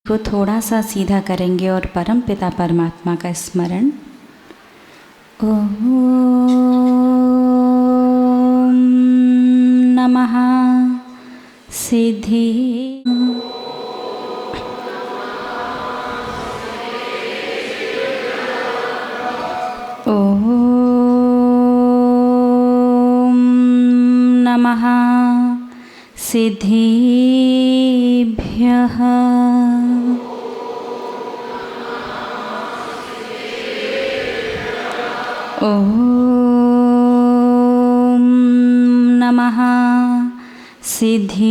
को थोड़ा सा सीधा करेंगे और परम पिता परमात्मा का स्मरण। ओम नमः सिद्धि। ओम नमः सिद्धिभ्यः। ओम नमः सिद्धिभ्यः।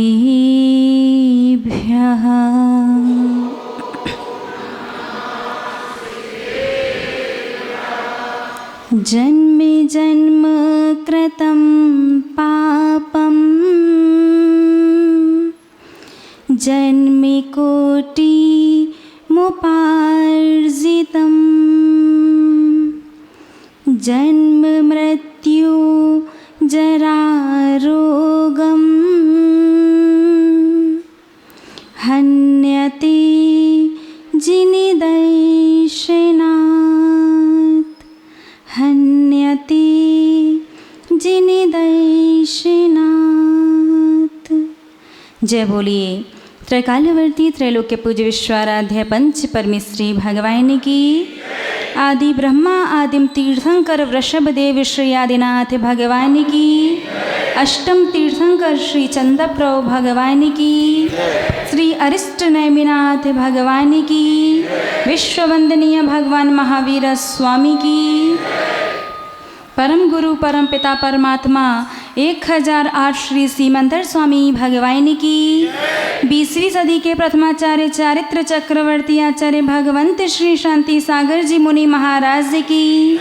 जन्म जन्म कृतं पापं जन्मकोटिमुपार्जितं जन्म मृत्यु जरारोगं हन्यते जिनिदैशनात् हन्यते जिनिदैशनात्। जय बोलिए त्रैकालवर्ती त्रैलोक्य पूज्य विश्वाराध्य पंच परमेश्वरी भगवान की। आदि ब्रह्मा आदिम तीर्थंकर वृषभ देव श्री आदिनाथ भगवान की। अष्टम तीर्थंकर श्री चंद्रप्रभु भगवान की। श्री अरिष्ट नैमिनाथ भगवान की। विश्ववंदनीय भगवान महावीर स्वामी की। परम गुरु परम पिता परमात्मा 1008 श्री सीमंतर स्वामी भगवान की। 20वीं सदी के प्रथमाचार्य चारित्र चक्रवर्ती आचार्य भगवंत श्री शांति सागर जी मुनि महाराज जी की।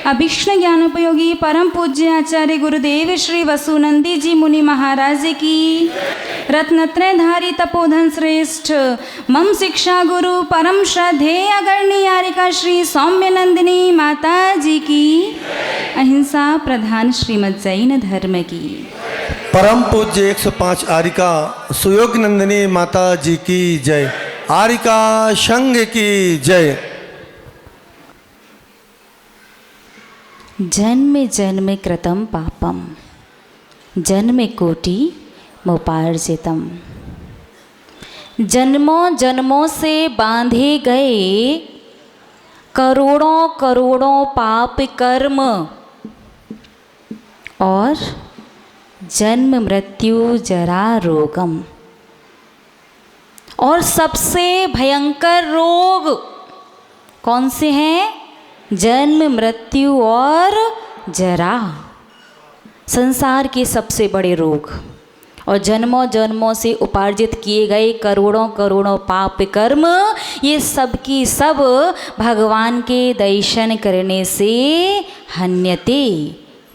अभीष्ण ज्ञानोपयोगी परम पूज्य आचार्य गुरुदेव श्री वसुनंदी जी मुनि महाराज जी की। रत्नत्रयधारी तपोधन श्रेष्ठ मम शिक्षा गुरु परम श्रद्धेय अगणियारिका श्री सौम्य नंदिनी माता जी की। अहिंसा प्रधान श्रीमद् जैन धर्म की। परम पूज्य 105 आरिका सुयोग नंदिनी माता जी की जय। आरिका संघ की जय। जन्म जन्म कृतं पापम जन्म कोटि मुपार्जितम। जन्मों जन्मों से बांधे गए करोड़ों करोड़ों पाप कर्म और जन्म मृत्यु जरा रोगम, और सबसे भयंकर रोग कौन से हैं? जन्म मृत्यु और जरा, संसार के सबसे बड़े रोग। और जन्मों जन्मों से उपार्जित किए गए करोड़ों करोड़ों पाप कर्म, ये सब की सब भगवान के दर्शन करने से हन्यते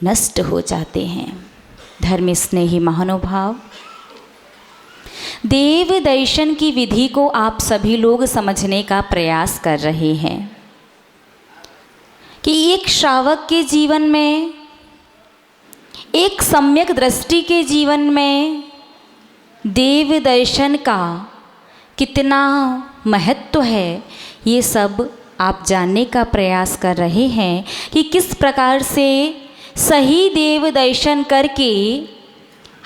नष्ट हो जाते हैं। धर्म स्नेही महानुभाव, देव दर्शन की विधि को आप सभी लोग समझने का प्रयास कर रहे हैं कि एक श्रावक के जीवन में, एक सम्यक दृष्टि के जीवन में देव दर्शन का कितना महत्व है, ये सब आप जानने का प्रयास कर रहे हैं कि किस प्रकार से सही देव दर्शन करके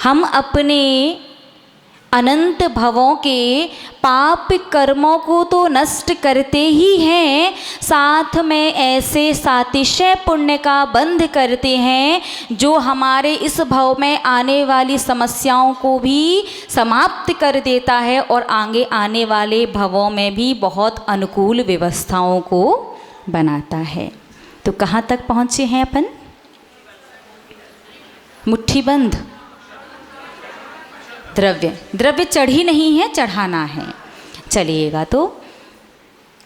हम अपने अनंत भवों के पाप कर्मों को तो नष्ट करते ही हैं, साथ में ऐसे सातिशय पुण्य का बंध करते हैं जो हमारे इस भव में आने वाली समस्याओं को भी समाप्त कर देता है और आगे आने वाले भवों में भी बहुत अनुकूल व्यवस्थाओं को बनाता है। तो कहाँ तक पहुँचे हैं अपन? मुट्ठी बंद द्रव्य, द्रव्य चढ़ी नहीं है, चढ़ाना है। चलिएगा तो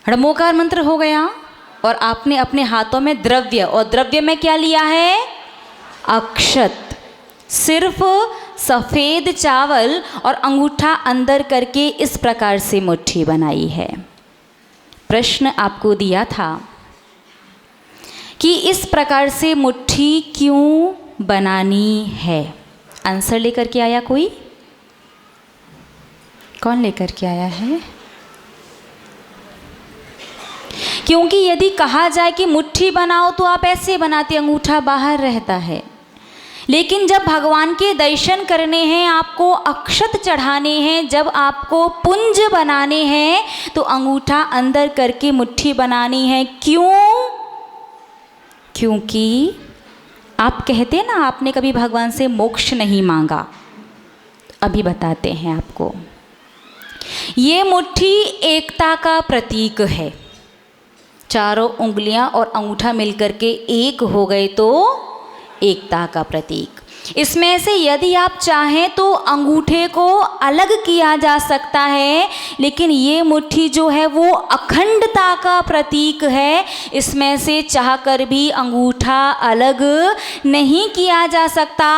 हड़मोकार मंत्र हो गया और आपने अपने हाथों में द्रव्य, और द्रव्य में क्या लिया है? अक्षत। सिर्फ सफ़ेद चावल और अंगूठा अंदर करके इस प्रकार से मुट्ठी बनाई है। प्रश्न आपको दिया था कि इस प्रकार से मुट्ठी क्यों बनानी है? आंसर लेकर के आया कोई? कौन लेकर के आया है? क्योंकि यदि कहा जाए कि मुट्ठी बनाओ तो आप ऐसे बनाते, अंगूठा बाहर रहता है। लेकिन जब भगवान के दर्शन करने हैं, आपको अक्षत चढ़ाने हैं, जब आपको पुंज बनाने हैं, तो अंगूठा अंदर करके मुट्ठी बनानी है। क्यों? क्योंकि आप कहते हैं ना, आपने कभी भगवान से मोक्ष नहीं मांगा। अभी बताते हैं आपको। ये मुट्ठी एकता का प्रतीक है। चारों उंगलियां और अंगूठा मिलकर के एक हो गए तो एकता का प्रतीक। इसमें से यदि आप चाहें तो अंगूठे को अलग किया जा सकता है, लेकिन ये मुट्ठी जो है वो अखंडता का प्रतीक है। इसमें से चाहकर भी अंगूठा अलग नहीं किया जा सकता।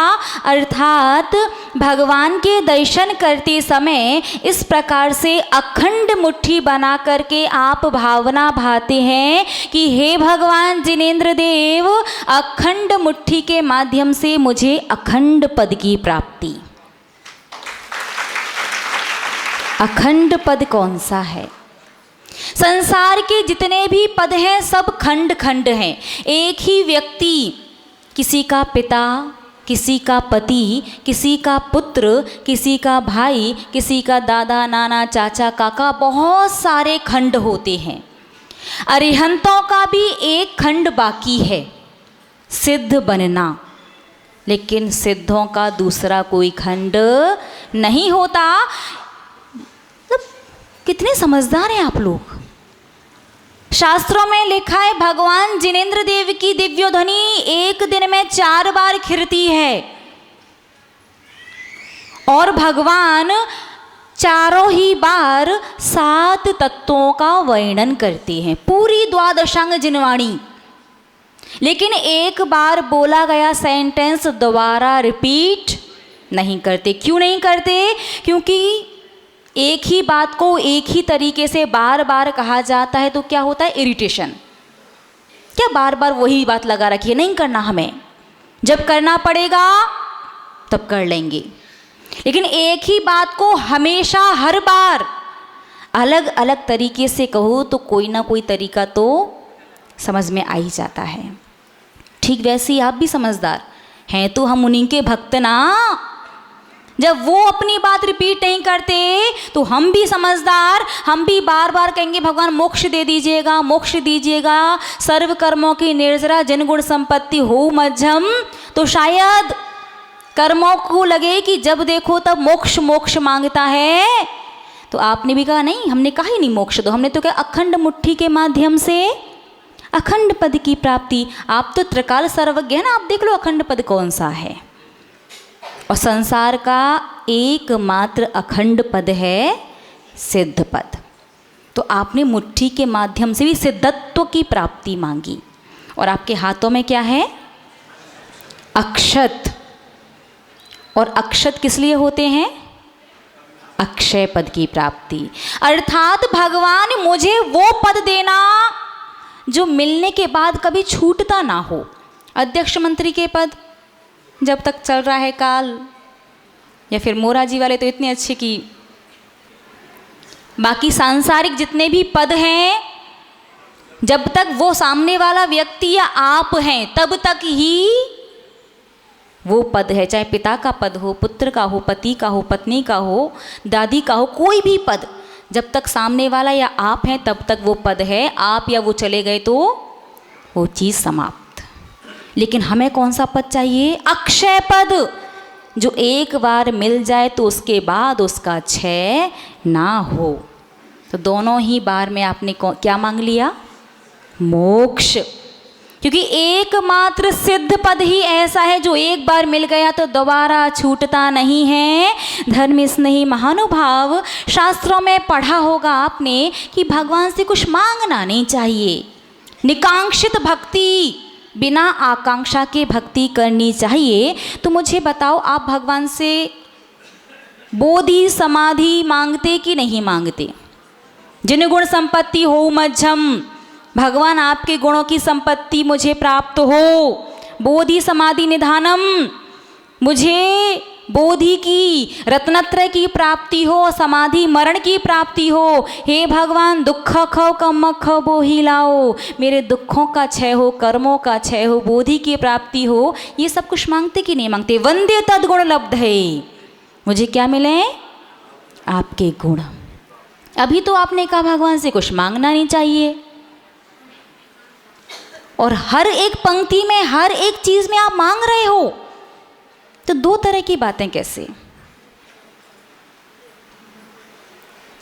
अर्थात भगवान के दर्शन करते समय इस प्रकार से अखंड मुट्ठी बना करके आप भावना भाते हैं कि हे भगवान जिनेंद्र देव, अखंड मुट्ठी के माध्यम से मुझे अखंड पद की प्राप्ति। अखंड पद कौन सा है? संसार के जितने भी पद हैं सब खंड खंड हैं। एक ही व्यक्ति, किसी का पिता, किसी का पति, किसी का पुत्र, किसी का भाई, किसी का दादा, नाना, चाचा, काका, बहुत सारे खंड होते हैं। अरिहंतों का भी एक खंड बाकी है, सिद्ध बनना। लेकिन सिद्धों का दूसरा कोई खंड नहीं होता। कितने समझदार हैं आप लोग। शास्त्रों में लिखा है भगवान जिनेंद्र देव की दिव्य ध्वनि एक दिन में 4 बार खिरती है और भगवान चारों ही बार 7 तत्वों का वर्णन करते हैं, पूरी द्वादशांग जिनवाणी। लेकिन एक बार बोला गया सेंटेंस दोबारा रिपीट नहीं करते। क्यों नहीं करते? क्योंकि एक ही बात को एक ही तरीके से बार बार कहा जाता है तो क्या होता है? इरिटेशन। क्या बार बार वही बात लगा रखी है? नहीं करना हमें, जब करना पड़ेगा तब कर लेंगे। लेकिन एक ही बात को हमेशा हर बार अलग अलग तरीके से कहो तो कोई ना कोई तरीका तो समझ में आ ही जाता है। ठीक वैसे ही आप भी समझदार हैं तो हम उन्हीं के भक्त ना। जब वो अपनी बात रिपीट नहीं करते तो हम भी समझदार, हम भी बार बार कहेंगे भगवान मोक्ष दे दीजिएगा, मोक्ष दीजिएगा, सर्व कर्मों की निर्जरा जिनगुण संपत्ति हो मध्यम। तो शायद कर्मों को लगे कि जब देखो तब मोक्ष मोक्ष मांगता है। तो आपने भी कहा नहीं, हमने कहा ही नहीं मोक्ष दो, हमने तो कहा अखंड मुट्ठी के माध्यम से अखंड पद की प्राप्ति। आप तो त्रिकाल सर्वज्ञ है ना, आप देख लो अखंड पद कौन सा है। और संसार का एकमात्र अखंड पद है सिद्ध पद। तो आपने मुट्ठी के माध्यम से भी सिद्धत्व की प्राप्ति मांगी। और आपके हाथों में क्या है? अक्षत। और अक्षत किस लिए होते हैं? अक्षय पद की प्राप्ति। अर्थात भगवान मुझे वो पद देना जो मिलने के बाद कभी छूटता ना हो। अध्यक्ष मंत्री के पद जब तक चल रहा है काल, या फिर मोराजी वाले तो इतने अच्छे कि बाकी सांसारिक जितने भी पद हैं, जब तक वो सामने वाला व्यक्ति या आप हैं तब तक ही वो पद है। चाहे पिता का पद हो, पुत्र का हो, पति का हो, पत्नी का हो, दादी का हो, कोई भी पद, जब तक सामने वाला या आप हैं तब तक वो पद है। आप या वो चले गए तो वो चीज़ समाप्त। लेकिन हमें कौन सा पद चाहिए? अक्षय पद, जो एक बार मिल जाए तो उसके बाद उसका क्षय ना हो। तो दोनों ही बार में आपने क्या मांग लिया? मोक्ष। क्योंकि एकमात्र सिद्ध पद ही ऐसा है जो एक बार मिल गया तो दोबारा छूटता नहीं है। धर्म स्नेही महानुभाव, शास्त्रों में पढ़ा होगा आपने कि भगवान से कुछ मांगना नहीं चाहिए। निकांक्षित भक्ति, बिना आकांक्षा के भक्ति करनी चाहिए। तो मुझे बताओ, आप भगवान से बोधि समाधि मांगते कि नहीं मांगते? जिन गुण संपत्ति हो मध्यम, भगवान आपके गुणों की संपत्ति मुझे प्राप्त हो। बोधि समाधि निधानम, मुझे बोधि की, रत्नत्रय की प्राप्ति हो, समाधि मरण की प्राप्ति हो। हे भगवान, दुख खो कम खो बोहि लाओ, मेरे दुखों का क्षय हो, कर्मों का क्षय हो, बोधि की प्राप्ति हो। ये सब कुछ मांगते कि नहीं मांगते? वंदे तद्गुण लब्ध है, मुझे क्या मिले? आपके गुण। अभी तो आपने कहा भगवान से कुछ मांगना नहीं चाहिए, और हर एक पंक्ति में, हर एक चीज में आप मांग रहे हो, तो दो तरह की बातें कैसे?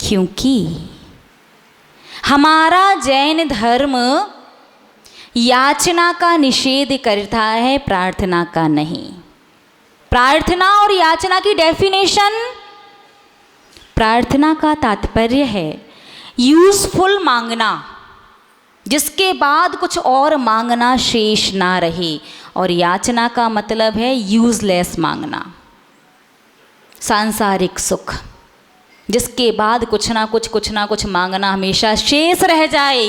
क्योंकि हमारा जैन धर्म याचना का निषेध करता है, प्रार्थना का नहीं। प्रार्थना और याचना की डेफिनेशन, प्रार्थना का तात्पर्य है यूजफुल मांगना, जिसके बाद कुछ और मांगना शेष ना रहे, और याचना का मतलब है यूजलेस मांगना, सांसारिक सुख, जिसके बाद कुछ ना कुछ मांगना हमेशा शेष रह जाए,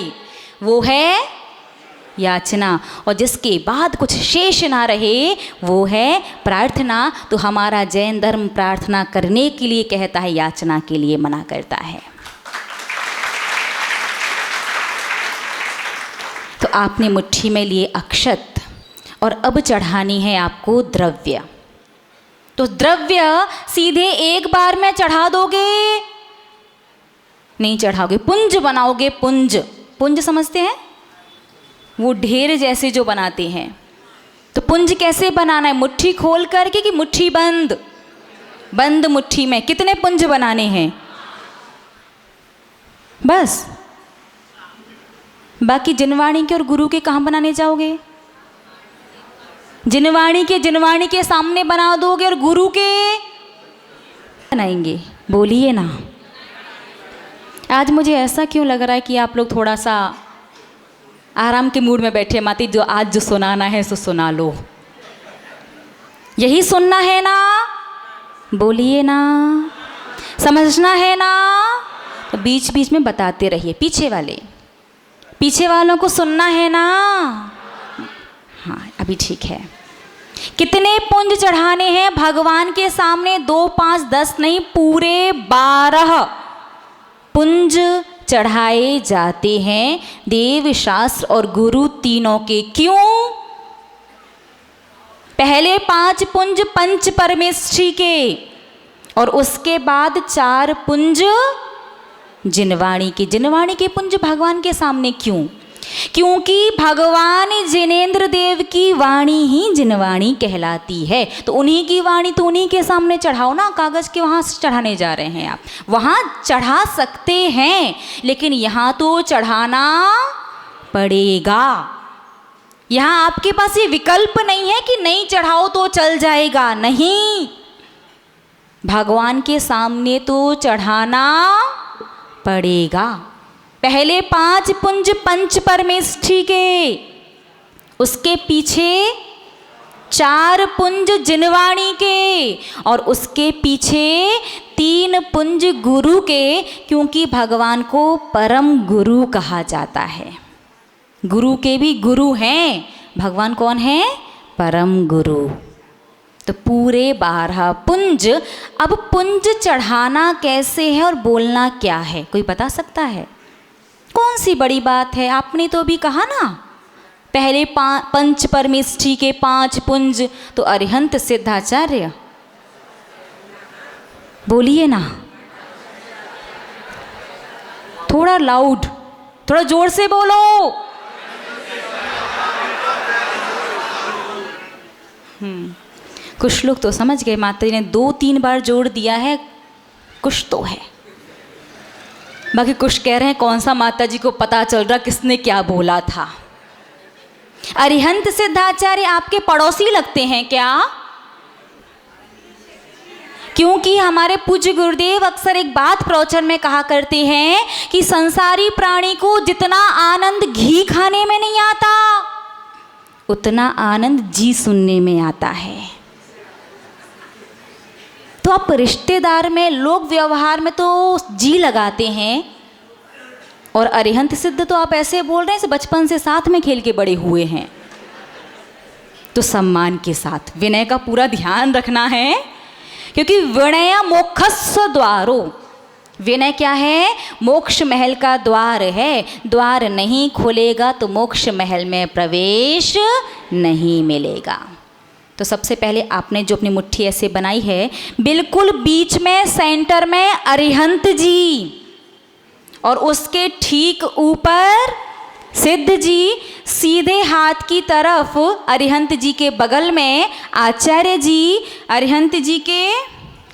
वो है याचना। और जिसके बाद कुछ शेष ना रहे, वो है प्रार्थना। तो हमारा जैन धर्म प्रार्थना करने के लिए कहता है, याचना के लिए मना करता है। तो आपने मुट्ठी में लिए अक्षत, और अब चढ़ानी है आपको द्रव्य। तो द्रव्य सीधे एक बार में चढ़ा दोगे नहीं, चढ़ाओगे, पुंज बनाओगे। पुंज, पुंज समझते हैं? वो ढेर जैसे जो बनाते हैं। तो पुंज कैसे बनाना है? मुट्ठी खोल करके कि मुट्ठी बंद? बंद मुट्ठी में। कितने पुंज बनाने हैं? बस। बाकी जिनवाणी के और गुरु के कहाँ बनाने जाओगे? जिनवाणी के सामने बना दोगे, और गुरु के बनाएंगे? बोलिए ना। आज मुझे ऐसा क्यों लग रहा है कि आप लोग थोड़ा सा आराम के मूड में बैठे। माती, जो आज जो सुनाना है सो सुना लो। यही सुनना है ना? बोलिए ना। समझना है ना? तो बीच बीच में बताते रहिए। पीछे वालों को सुनना है ना? हाँ, अभी ठीक है। कितने पुंज चढ़ाने हैं भगवान के सामने? 2, 5, 10 नहीं, पूरे 12 पुंज चढ़ाए जाते हैं, देव, शास्त्र और गुरु तीनों के। क्यों? पहले 5 पुंज पंच परमेष्ठी के, और उसके बाद 4 पुंज जिनवाणी के पुंज भगवान के सामने। क्यों? क्योंकि भगवान जिनेंद्र देव की वाणी ही जिनवाणी कहलाती है। तो उन्हीं की वाणी तो उन्हीं के सामने चढ़ाओ ना। कागज के वहाँ चढ़ाने जा रहे हैं आप, वहाँ चढ़ा सकते हैं, लेकिन यहाँ तो चढ़ाना पड़ेगा। यहाँ आपके पास ये विकल्प नहीं है कि नहीं चढ़ाओ तो चल जाएगा। नहीं, भगवान के सामने तो चढ़ाना पड़ेगा। पहले 5 पुंज पंच परमेष्ठी के, उसके पीछे 4 पुंज जिनवाणी के, और उसके पीछे 3 पुंज गुरु के, क्योंकि भगवान को परम गुरु कहा जाता है। गुरु के भी गुरु हैं। भगवान कौन है? परम गुरु। तो पूरे 12 पुंज। अब पुंज चढ़ाना कैसे है और बोलना क्या है, कोई बता सकता है? कौन सी बड़ी बात है? आपने तो अभी कहा ना, पहले पंच परमेष्ठी के 5 पुंज। तो अरिहंत सिद्धाचार्य, बोलिए ना, थोड़ा लाउड, थोड़ा जोर से बोलो। कुछ लोग तो समझ गए, माता जी ने 2-3 बार जोड़ दिया है, कुछ तो है। बाकी कुछ कह रहे हैं कौन सा माता जी को पता चल रहा किसने क्या बोला था। अरिहंत सिद्धाचार्य आपके पड़ोसी लगते हैं क्या? क्योंकि हमारे पूज्य गुरुदेव अक्सर एक बात प्रवचन में कहा करते हैं कि संसारी प्राणी को जितना आनंद घी खाने में नहीं आता, उतना आनंद जी सुनने में आता है। तो आप रिश्तेदार में, लोक व्यवहार में तो जी लगाते हैं, और अरिहंत सिद्ध तो आप ऐसे बोल रहे हैं बचपन से साथ में खेल के बड़े हुए हैं। तो सम्मान के साथ, विनय का पूरा ध्यान रखना है क्योंकि विनय मोक्षस्य द्वारो, विनय क्या है? मोक्ष महल का द्वार है। द्वार नहीं खुलेगा तो मोक्ष महल में प्रवेश नहीं मिलेगा। तो सबसे पहले आपने जो अपनी मुट्ठी ऐसे बनाई है, बिल्कुल बीच में सेंटर में अरिहंत जी और उसके ठीक ऊपर सिद्ध जी, सीधे हाथ की तरफ अरिहंत जी के बगल में आचार्य जी, अरिहंत जी के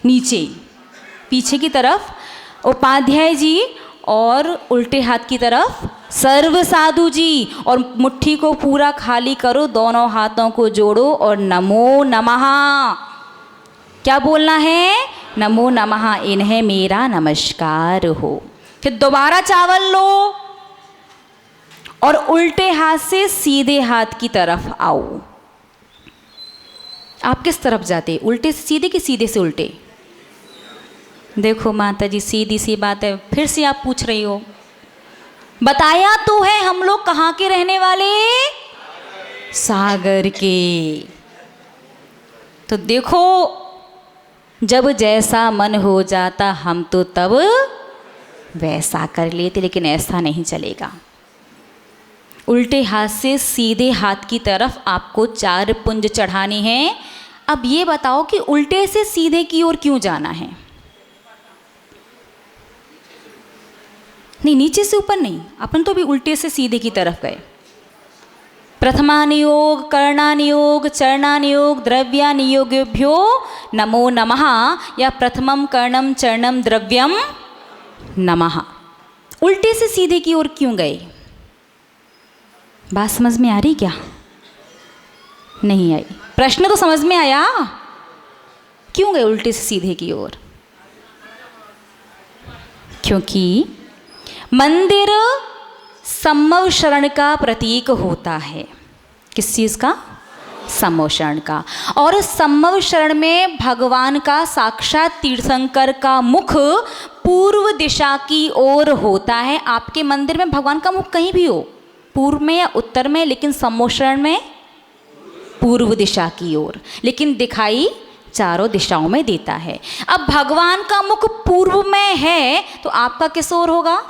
नीचे पीछे की तरफ उपाध्याय जी और उल्टे हाथ की तरफ सर्व साधु जी। और मुट्ठी को पूरा खाली करो, दोनों हाथों को जोड़ो और नमो नमः, क्या बोलना है? नमो नमः, इन्हें मेरा नमस्कार हो। फिर दोबारा चावल लो और उल्टे हाथ से सीधे हाथ की तरफ आओ। आप किस तरफ जाते? उल्टे से सीधे कि सीधे से उल्टे? देखो माता जी, सीधी सी बात है, फिर से आप पूछ रही हो। बताया तो है हम लोग कहाँ के रहने वाले? सागर के। तो देखो, जब जैसा मन हो जाता हम तो तब वैसा कर लेते, लेकिन ऐसा नहीं चलेगा। उल्टे हाथ से सीधे हाथ की तरफ आपको 4 पुंज चढ़ाने हैं। अब ये बताओ कि उल्टे से सीधे की ओर क्यों जाना है? नहीं, नीचे से ऊपर नहीं, अपन तो भी उल्टे से सीधे की तरफ गए। प्रथमानियोग, कर्णानियोग, चरणानियोग, द्रव्यानियोगेभ्यो नमो नमः, या प्रथमम कर्णम चरणम द्रव्यम नमः। उल्टे से सीधे की ओर क्यों गए? बात समझ में आ रही क्या? नहीं आई? प्रश्न तो समझ में आया, क्यों गए उल्टे से सीधे की ओर? क्योंकि मंदिर सम्भव शरण का प्रतीक होता है। किस चीज़ का? सम्भव शरण का। और सम्भव शरण में भगवान का साक्षात तीर्थंकर का मुख पूर्व दिशा की ओर होता है। आपके मंदिर में भगवान का मुख कहीं भी हो, पूर्व में या उत्तर में, लेकिन सम्भव शरण में पूर्व दिशा की ओर, लेकिन दिखाई चारों दिशाओं में देता है। अब भगवान का मुख पूर्व में है तो आपका किस ओर होगा?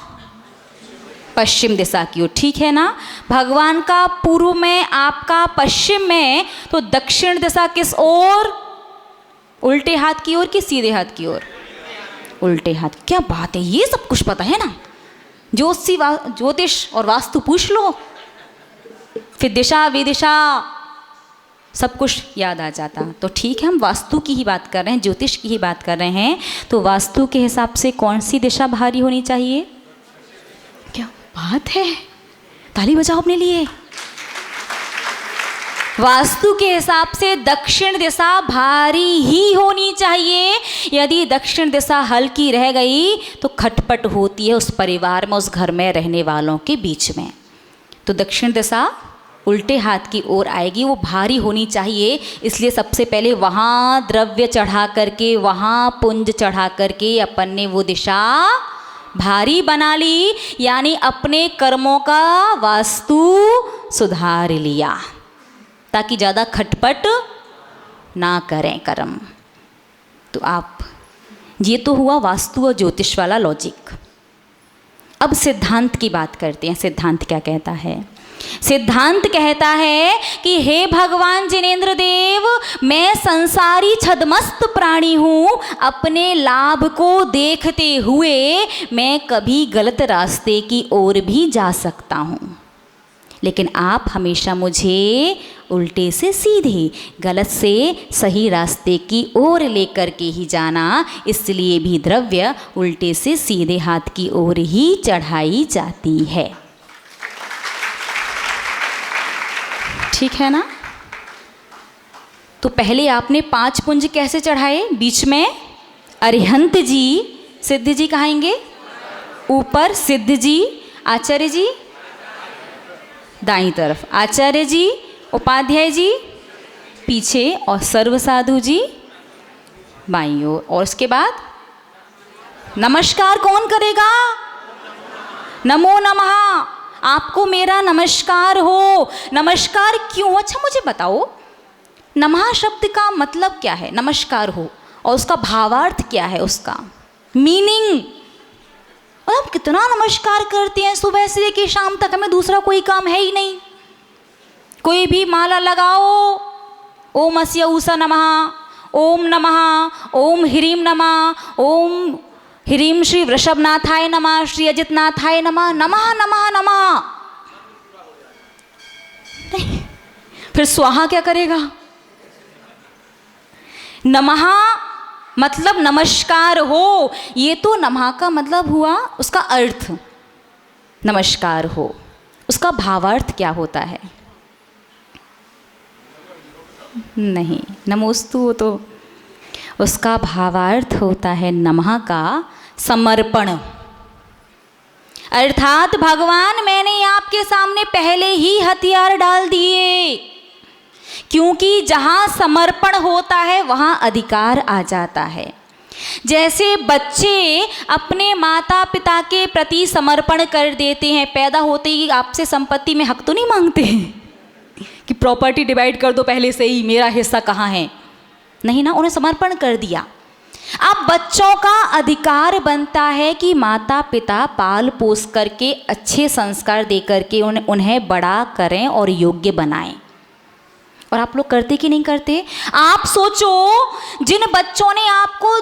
पश्चिम दिशा की ओर, ठीक है ना? भगवान का पूर्व में, आपका पश्चिम में, तो दक्षिण दिशा किस ओर? उल्टे हाथ की ओर कि सीधे हाथ की ओर? उल्टे हाथ। क्या बात है, ये सब कुछ पता है ना? ज्योतिष और वास्तु पूछ लो, फिर दिशा विदिशा सब कुछ याद आ जाता। तो ठीक है, हम वास्तु की ही बात कर रहे हैं, ज्योतिष की ही बात कर रहे हैं। तो वास्तु के हिसाब से कौन सी दिशा भारी होनी चाहिए? क्या बात है, ताली बजाओ अपने लिए। वास्तु के हिसाब से दक्षिण दिशा भारी ही होनी चाहिए। यदि दक्षिण दिशा हल्की रह गई तो खटपट होती है उस परिवार में, उस घर में रहने वालों के बीच में। तो दक्षिण दिशा उल्टे हाथ की ओर आएगी, वो भारी होनी चाहिए। इसलिए सबसे पहले वहाँ द्रव्य चढ़ा करके, वहाँ पुंज चढ़ा करके अपन ने वो दिशा भारी बना ली, यानी अपने कर्मों का वास्तु सुधार लिया, ताकि ज़्यादा खटपट ना करें कर्म। तो आप, ये तो हुआ वास्तु और ज्योतिष वाला लॉजिक। अब सिद्धांत की बात करते हैं। सिद्धांत क्या कहता है? सिद्धांत कहता है कि हे भगवान जिनेंद्र देव, मैं संसारी छदमस्त प्राणी हूँ। अपने लाभ को देखते हुए मैं कभी गलत रास्ते की ओर भी जा सकता हूँ, लेकिन आप हमेशा मुझे उल्टे से सीधे, गलत से सही रास्ते की ओर लेकर के ही जाना। इसलिए भी द्रव्य उल्टे से सीधे हाथ की ओर ही चढ़ाई जाती है। ठीक है ना? तो पहले आपने 5 पुंज कैसे चढ़ाए? बीच में अरिहंत जी, सिद्ध जी कहाएंगे ऊपर, सिद्ध जी, आचार्य जी दाईं तरफ, आचार्य जी, उपाध्याय जी पीछे, और सर्व साधु जी बाईं ओर। और उसके बाद नमस्कार कौन करेगा? नमो नमः, आपको मेरा नमस्कार हो। नमस्कार क्यों? अच्छा मुझे बताओ, नमः शब्द का मतलब क्या है? नमस्कार हो, और उसका भावार्थ क्या है, उसका मीनिंग। और हम कितना नमस्कार करते हैं सुबह से लेकर शाम तक, हमें दूसरा कोई काम है ही नहीं। कोई भी माला लगाओ, ओम अस्य ऊषा नमः, ओम नमः, ओम ह्रीम नमः, ओम ह्रीम श्री वृषभनाथाय नमः, श्री अजितनाथाय नमः, नमः नमः नमः। नहीं, फिर स्वाहा क्या करेगा? नमः मतलब नमस्कार हो, ये तो नमः का मतलब हुआ उसका अर्थ, नमस्कार हो। उसका भावार्थ क्या होता है? नहीं, नमोस्तु तो उसका भावार्थ होता है नमः का समर्पण। अर्थात भगवान मैंने आपके सामने पहले ही हथियार डाल दिए, क्योंकि जहाँ समर्पण होता है वहाँ अधिकार आ जाता है। जैसे बच्चे अपने माता पिता के प्रति समर्पण कर देते हैं, पैदा होते ही आपसे संपत्ति में हक तो नहीं मांगते हैं कि प्रॉपर्टी डिवाइड कर दो पहले से ही, मेरा हिस्सा कहाँ है, नहीं ना, उन्हें समर्पण कर दिया। अब बच्चों का अधिकार बनता है कि माता पिता पाल पोस करके अच्छे संस्कार दे करके उन्हें बड़ा करें और योग्य बनाएं। और आप लोग करते कि नहीं करते? आप सोचो, जिन बच्चों ने आपको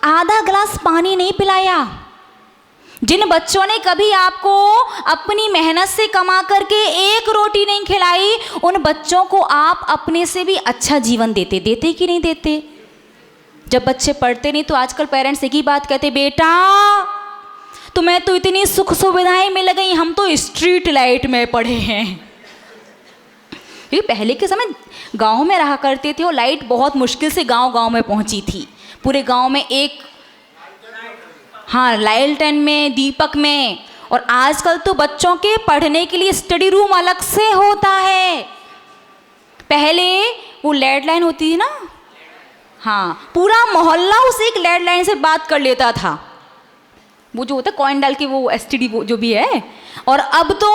आधा गिलास पानी नहीं पिलाया, जिन बच्चों ने कभी आपको अपनी मेहनत से कमा करके एक रोटी नहीं खिलाई, उन बच्चों को आप अपने से भी अच्छा जीवन देते कि नहीं देते? जब बच्चे पढ़ते नहीं तो आजकल पेरेंट्स एक ही बात कहते, बेटा तुम्हें तो इतनी सुख सुविधाएं मिल गई, हम तो स्ट्रीट लाइट में पढ़े हैं। क्योंकि पहले के समय गांव में रहा करते थे और लाइट बहुत मुश्किल से गांव में पहुंची थी। पूरे गांव में एक, हाँ, लालटेन में, दीपक में। और आजकल तो बच्चों के पढ़ने के लिए स्टडी रूम अलग से होता है। पहले वो लैंडलाइन होती थी ना, हाँ, पूरा मोहल्ला उस एक लैंडलाइन से बात कर लेता था, वो जो होता है कॉइन डाल के, वो एसटीडी जो भी है। और अब तो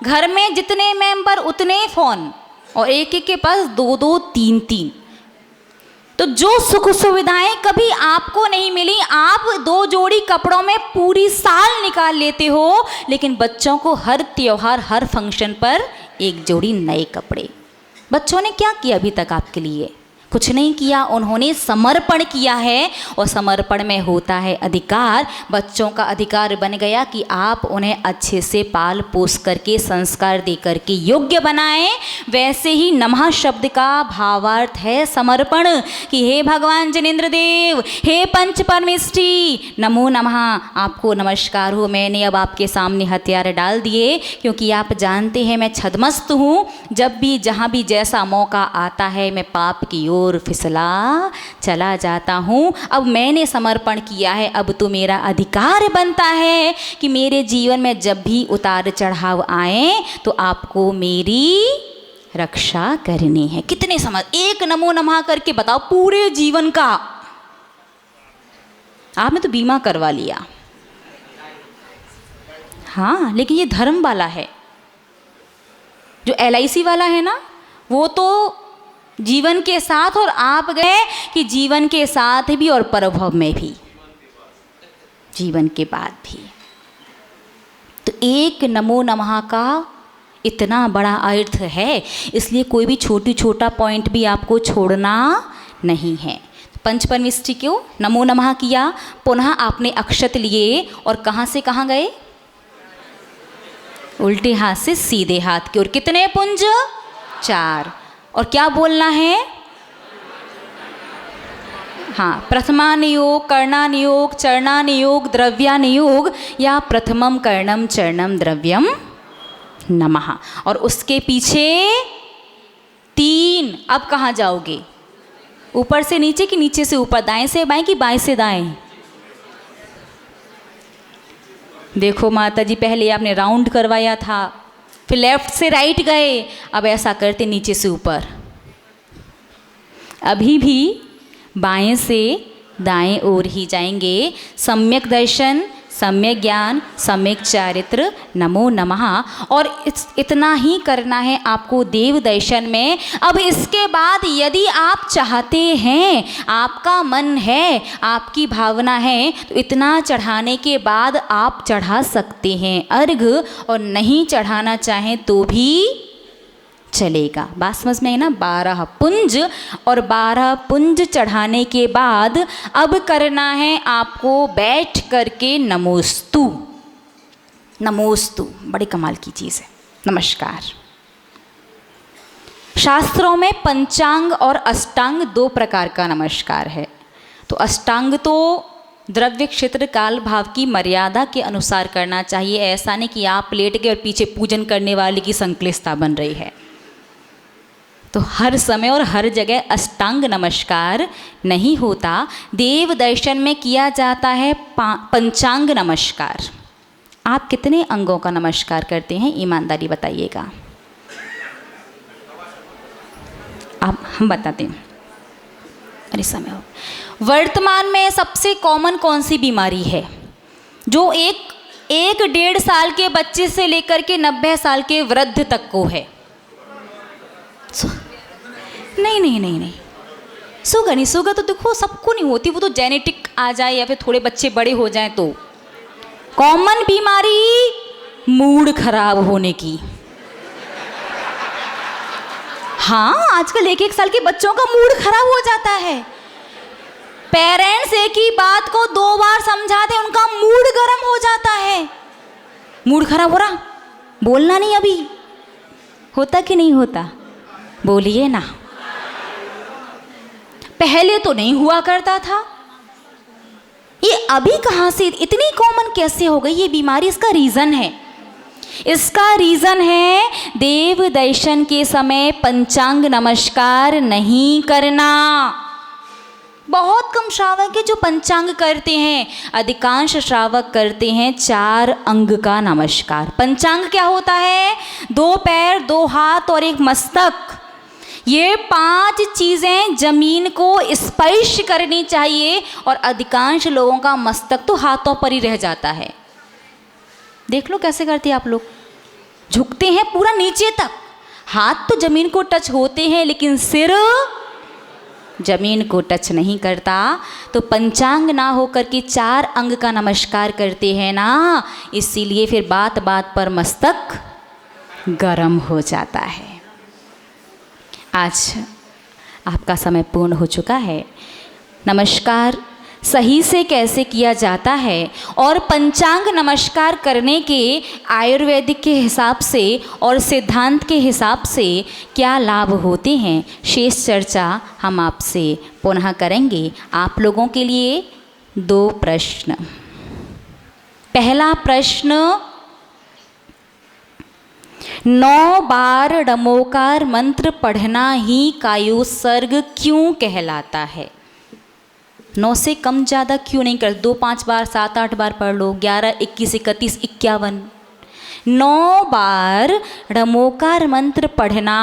घर में जितने मेंबर उतने फ़ोन, और एक एक के पास 2-2, 3-3। तो जो सुख सुविधाएं कभी आपको नहीं मिली, आप 2 जोड़ी कपड़ों में पूरी साल निकाल लेते हो, लेकिन बच्चों को हर त्योहार, हर फंक्शन पर 1 जोड़ी नए कपड़े। बच्चों ने क्या किया अभी तक आपके लिए? कुछ नहीं किया, उन्होंने समर्पण किया है। और समर्पण में होता है अधिकार। बच्चों का अधिकार बन गया कि आप उन्हें अच्छे से पाल पोस करके, संस्कार दे करके योग्य बनाएं। वैसे ही नमः शब्द का भावार्थ है समर्पण, कि हे भगवान जिनेंद्र देव, हे पंच परमेष्ठी, नमो नमः, आपको नमस्कार हो। मैंने अब आपके सामने हथियार डाल दिए, क्योंकि आप जानते हैं मैं छद्मस्त हूँ। जब भी जहाँ भी जैसा मौका आता है मैं पाप की ओर फिसला चला जाता हूँ। अब मैंने समर्पण किया है, अब तो मेरा अधिकार बनता है कि मेरे जीवन में जब भी उतार चढ़ाव आए तो आपको मेरी रक्षा करनी है। कितने समझ, एक नमो नमः करके बताओ पूरे जीवन का। आपने तो बीमा करवा लिया, हाँ, लेकिन ये धर्म वाला है। जो LIC वाला है ना, वो तो जीवन के साथ, और आप गए कि जीवन के साथ भी और परभव में भी, जीवन के बाद भी। तो एक नमो नमः का इतना बड़ा अर्थ है, इसलिए कोई भी छोटा पॉइंट भी आपको छोड़ना नहीं है। पंच परमेष्ठी क्यों नमो नमः किया? पुनः आपने अक्षत लिए और कहाँ से कहाँ गए? उल्टे हाथ से सीधे हाथ की ओर। कितने पुंज? 4। और क्या बोलना है? हाँ, प्रथमानियोग, कर्णानियोग, चरणानियोग, द्रव्यानियोग, या प्रथमम कर्णम चरणम द्रव्यम नमः। और उसके पीछे 3। अब कहाँ जाओगे? ऊपर से नीचे कि नीचे से ऊपर? दाएं से बाएं कि बाएं से दाएं? देखो माता जी, पहले आपने राउंड करवाया था, फिर लेफ्ट से राइट गए, अब ऐसा करते नीचे से ऊपर। अभी भी बाएं से दाएं ओर ही जाएंगे। सम्यक दर्शन, सम्यक ज्ञान, सम्यक चारित्र, नमो नमः। और इतना ही करना है आपको देव दर्शन में। अब इसके बाद यदि आप चाहते हैं, आपका मन है, आपकी भावना है, तो इतना चढ़ाने के बाद आप चढ़ा सकते हैं अर्घ, और नहीं चढ़ाना चाहें तो भी चलेगा। बात समझ में है ना? 12 पुंज, और 12 पुंज चढ़ाने के बाद अब करना है आपको बैठ करके नमोस्तु। नमोस्तु बड़ी कमाल की चीज़ है, नमस्कार। शास्त्रों में पंचांग और अष्टांग 2 प्रकार का नमस्कार है। तो अष्टांग तो द्रव्य क्षेत्र काल भाव की मर्यादा के अनुसार करना चाहिए। ऐसा नहीं कि आप लेट के और पीछे पूजन करने वाले की संकलिष्ठता बन रही है। तो हर समय और हर जगह अष्टांग नमस्कार नहीं होता। देव दर्शन में किया जाता है पंचांग नमस्कार। आप कितने अंगों का नमस्कार करते हैं, ईमानदारी बताइएगा। आप हम बताते हैं। अरे समय हो। वर्तमान में सबसे कॉमन कौन सी बीमारी है जो एक 1.5 साल के बच्चे से लेकर के 90 साल के वृद्ध तक को है? नहीं, शुगर तो देखो सबको नहीं होती, वो तो जेनेटिक आ जाए या फिर थोड़े बच्चे बड़े हो जाएं तो। कॉमन बीमारी मूड खराब होने की। हाँ, आजकल 1-1 साल के बच्चों का मूड खराब हो जाता है। पेरेंट्स एक ही बात को 2 बार समझाते, उनका मूड गर्म हो जाता है। मूड खराब हो रहा, बोलना नहीं अभी। होता कि नहीं होता? बोलिए ना। पहले तो नहीं हुआ करता था, ये अभी कहाँ से इतनी कॉमन कैसे हो गई ये बीमारी? इसका रीज़न है देव दर्शन के समय पंचांग नमस्कार नहीं करना। बहुत कम श्रावक है जो पंचांग करते हैं। अधिकांश श्रावक करते हैं 4 अंग का नमस्कार। पंचांग क्या होता है? 2 पैर, 2 हाथ और 1 मस्तक। ये 5 चीज़ें जमीन को स्पर्श करनी चाहिए, और अधिकांश लोगों का मस्तक तो हाथों पर ही रह जाता है। देख लो कैसे करते हैं आप लोग, झुकते हैं पूरा नीचे तक। हाथ तो जमीन को टच होते हैं लेकिन सिर जमीन को टच नहीं करता। तो पंचांग ना होकर के 4 अंग का नमस्कार करते हैं ना, इसीलिए फिर बात बात पर मस्तक गरम हो जाता है। आज आपका समय पूर्ण हो चुका है। नमस्कार सही से कैसे किया जाता है और पंचांग नमस्कार करने के आयुर्वेदिक के हिसाब से और सिद्धांत के हिसाब से क्या लाभ होते हैं, शेष चर्चा हम आपसे पुनः करेंगे। आप लोगों के लिए 2 प्रश्न। पहला प्रश्न, 9 बार डमोकार मंत्र पढ़ना ही कायोत्सर्ग क्यों कहलाता है? 9 से कम ज़्यादा क्यों नहीं कर? 2-5 बार, 7-8 बार पढ़ लो। 11, 21, 31, 51। 9 बार डमोकार मंत्र पढ़ना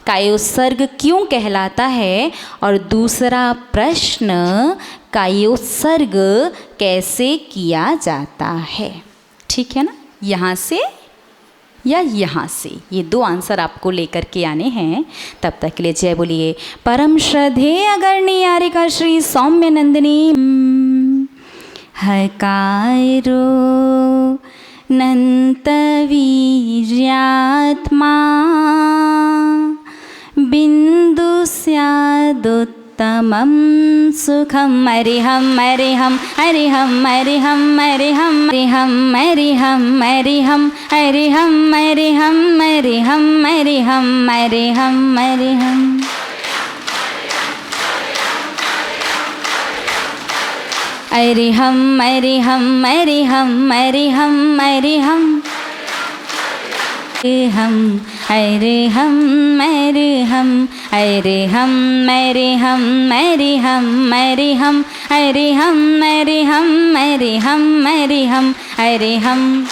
कायोत्सर्ग क्यों कहलाता है? और दूसरा प्रश्न, कायोत्सर्ग कैसे किया जाता है? ठीक है ना? यहाँ से या यहाँ से, ये 2 आंसर आपको लेकर के आने हैं। तब तक के लिए जय बोलिए परम श्रद्धेय अगर्णी आरिका श्री सौम्य नंदिनी हकारो नंत वीर्यात्मा बिंदु स्यादुत्तमं सुखम। अरिहम अरिहम अरिहम अरिहम अरिहम अरिहम अरिहम अरिहम अरिहम अरिहम अरिहम अरिहम अरिहम अरिहम। अरिहम अरिहम अरिहम अरिहम अरिहम हम अरे हम मेरे हम अरे हम मेरे हम मेरे हम मेरे हम अरे हम मेरे हम मेरे हम मेरे हम अरे हम।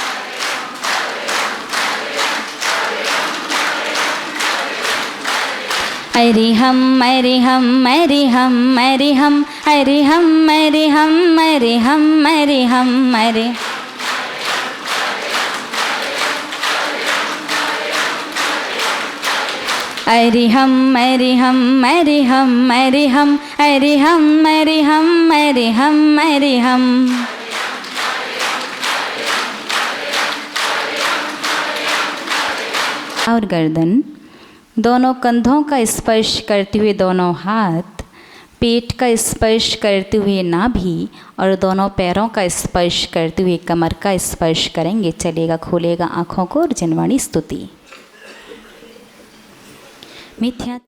अरे हम अरे हम अरे हम अरे हम अरे हम अरे हम अरे हम अरे हम अरे अरे हम अरे हम अरे हम अरे हम अरे हम अरे हम अरे हम अरे हम और गर्दन, दोनों कंधों का स्पर्श करते हुए दोनों हाथ, पेट का स्पर्श करते हुए नाभि और दोनों पैरों का स्पर्श करते हुए कमर का स्पर्श करेंगे। चलेगा, खोलेगा आँखों को और जनवाणी स्तुति। मिथ्या